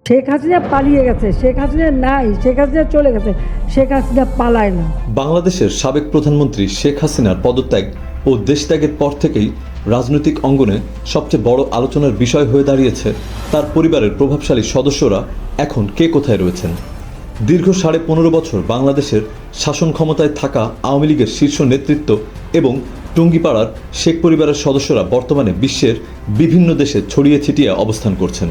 শেখ হাসিনা পালিয়ে গেছে, শেখ হাসিনা নাই, শেখ হাসিনা চলে গেছে, শেখ হাসিনা পালায় না। বাংলাদেশের সাবেক প্রধানমন্ত্রী শেখ হাসিনার পদত্যাগ ও দেশত্যাগের পর থেকেই রাজনৈতিক অঙ্গনে সবচেয়ে বড় আলোচনার বিষয় হয়ে দাঁড়িয়েছে তার পরিবারের প্রভাবশালী সদস্যরা এখন কে কোথায় রয়েছেন। দীর্ঘ 15.5 বছর বাংলাদেশের শাসন ক্ষমতায় থাকা আওয়ামী লীগের শীর্ষ নেতৃত্ব এবং টুঙ্গিপাড়ার শেখ পরিবারের সদস্যরা বর্তমানে বিশ্বের বিভিন্ন দেশে ছড়িয়ে ছিটিয়ে অবস্থান করছেন।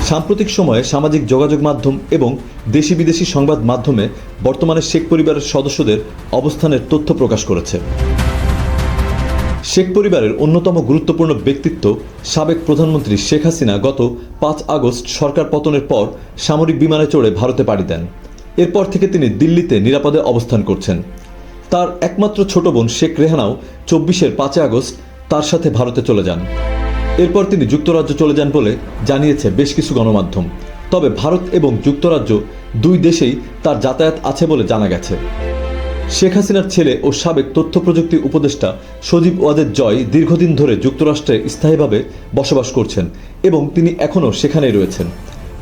সাম্প্রতিক সময়ে সামাজিক যোগাযোগ মাধ্যম এবং দেশি বিদেশি সংবাদ মাধ্যমে বর্তমানে শেখ পরিবারের সদস্যদের অবস্থানের তথ্য প্রকাশ করেছে। শেখ পরিবারের অন্যতম গুরুত্বপূর্ণ ব্যক্তিত্ব সাবেক প্রধানমন্ত্রী শেখ হাসিনা গত 5 আগস্ট সরকার পতনের পর সামরিক বিমানে চড়ে ভারতে পাড়ি দেন। এরপর থেকে তিনি দিল্লিতে নিরাপদে অবস্থান করছেন। তার একমাত্র ছোট বোন শেখ রেহানাও 24-এর 5 আগস্ট তার সাথে ভারতে চলে যান। এরপর তিনি যুক্তরাজ্য চলে যান বলে জানিয়েছে বেশ কিছু গণমাধ্যম। তবে ভারত এবং যুক্তরাজ্য দুই দেশেই তার যাতায়াত আছে বলে জানা গেছে। শেখ হাসিনার ছেলে ও সাবেক তথ্য প্রযুক্তি উপদেষ্টা সজীব ওয়াজেদ জয় দীর্ঘদিন ধরে যুক্তরাষ্ট্রে স্থায়ীভাবে বসবাস করছেন এবং তিনি এখনও সেখানেই রয়েছেন।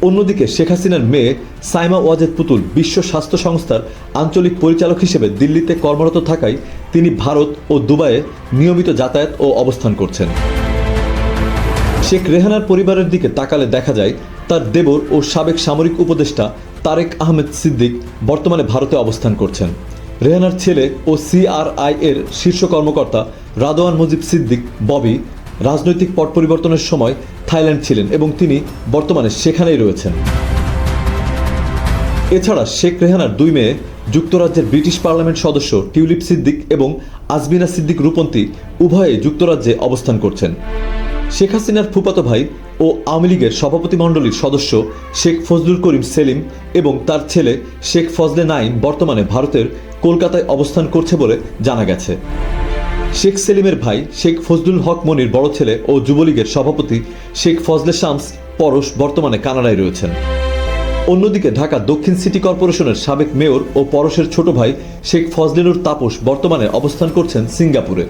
অন্যদিকে শেখ হাসিনার মেয়ে সাইমা ওয়াজেদ পুতুল বিশ্ব স্বাস্থ্য সংস্থার আঞ্চলিক পরিচালক হিসেবে দিল্লিতে কর্মরত থাকায় তিনি ভারত ও দুবাইয়ে নিয়মিত যাতায়াত ও অবস্থান করছেন। শেখ রেহানার পরিবারের দিকে তাকালে দেখা যায় তার দেবর ও সাবেক সামরিক উপদেষ্টা তারেক আহমেদ সিদ্দিক বর্তমানে ভারতে অবস্থান করছেন। রেহানার ছেলে ও CRI এর শীর্ষ কর্মকর্তা রাদওয়ান মুজিব সিদ্দিক ববি রাজনৈতিক পট পরিবর্তনের সময় থাইল্যান্ড ছিলেন এবং তিনি বর্তমানে সেখানেই রয়েছেন। এছাড়া শেখ রেহানার 2 মেয়ে যুক্তরাজ্যের ব্রিটিশ পার্লামেন্ট সদস্য টিউলিপ সিদ্দিক এবং আজমিনা সিদ্দিক রূপন্তী উভয়ে যুক্তরাজ্যে অবস্থান করছেন। শেখ হাসিনার ফুফাতো ভাই ও আওয়ামী লীগের সভাপতিমণ্ডলীর সদস্য শেখ ফজলুল করিম সেলিম এবং তার ছেলে শেখ ফজলে নাইম বর্তমানে ভারতের কলকাতায় অবস্থান করছে বলে জানা গেছে। শেখ সেলিমের ভাই শেখ ফজলুল হক মনির বড় ছেলে ও যুবলীগের সভাপতি শেখ ফজলে শামস পরশ বর্তমানে কানাডায় রয়েছেন। অন্যদিকে ঢাকা দক্ষিণ সিটি কর্পোরেশনের সাবেক মেয়র ও পরশের ছোট ভাই শেখ ফজলেনুর তাপস বর্তমানে অবস্থান করছেন সিঙ্গাপুরে।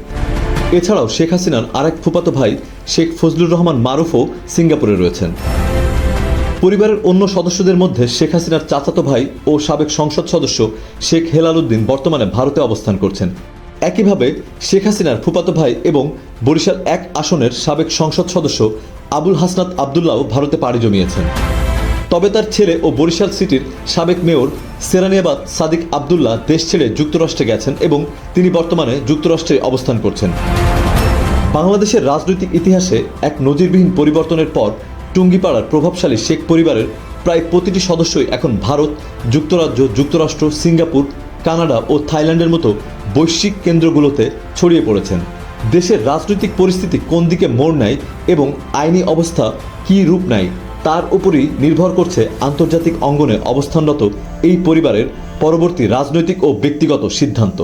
এছাড়াও শেখ হাসিনার আরেক ফুফাতো ভাই শেখ ফজলুর রহমান মারুফও সিঙ্গাপুরে রয়েছেন। পরিবারের অন্য সদস্যদের মধ্যে শেখ হাসিনার চাচাতো ভাই ও সাবেক সংসদ সদস্য শেখ হেলাল উদ্দিন বর্তমানে ভারতে অবস্থান করছেন। একইভাবে শেখ হাসিনার ফুফাতো ভাই এবং বরিশাল 1 আসনের সাবেক সংসদ সদস্য আবুল হাসনাত আবদুল্লাহ ভারতে পাড়ি জমিয়েছেন। তবে তার ছেলে ও বরিশাল সিটির সাবেক মেয়র সেরানিয়াবাদ সাদিক আবদুল্লাহ দেশ ছেড়ে যুক্তরাষ্ট্রে গেছেন এবং তিনি বর্তমানে যুক্তরাষ্ট্রে অবস্থান করছেন। বাংলাদেশের রাজনৈতিক ইতিহাসে এক নজিরবিহীন পরিবর্তনের পর টুঙ্গিপাড়ার প্রভাবশালী শেখ পরিবারের প্রায় প্রতিটি সদস্যই এখন ভারত, যুক্তরাজ্য, যুক্তরাষ্ট্র, সিঙ্গাপুর, কানাডা ও থাইল্যান্ডের মতো বৈশ্বিক কেন্দ্রগুলোতে ছড়িয়ে পড়েছেন। দেশের রাজনৈতিক পরিস্থিতি কোন দিকে মোড় নেয় এবং আইনি অবস্থা কী রূপ নেয় তার উপরই নির্ভর করছে আন্তর্জাতিক অঙ্গনে অবস্থানরত এই পরিবারের পরবর্তী রাজনৈতিক ও ব্যক্তিগত সিদ্ধান্ত।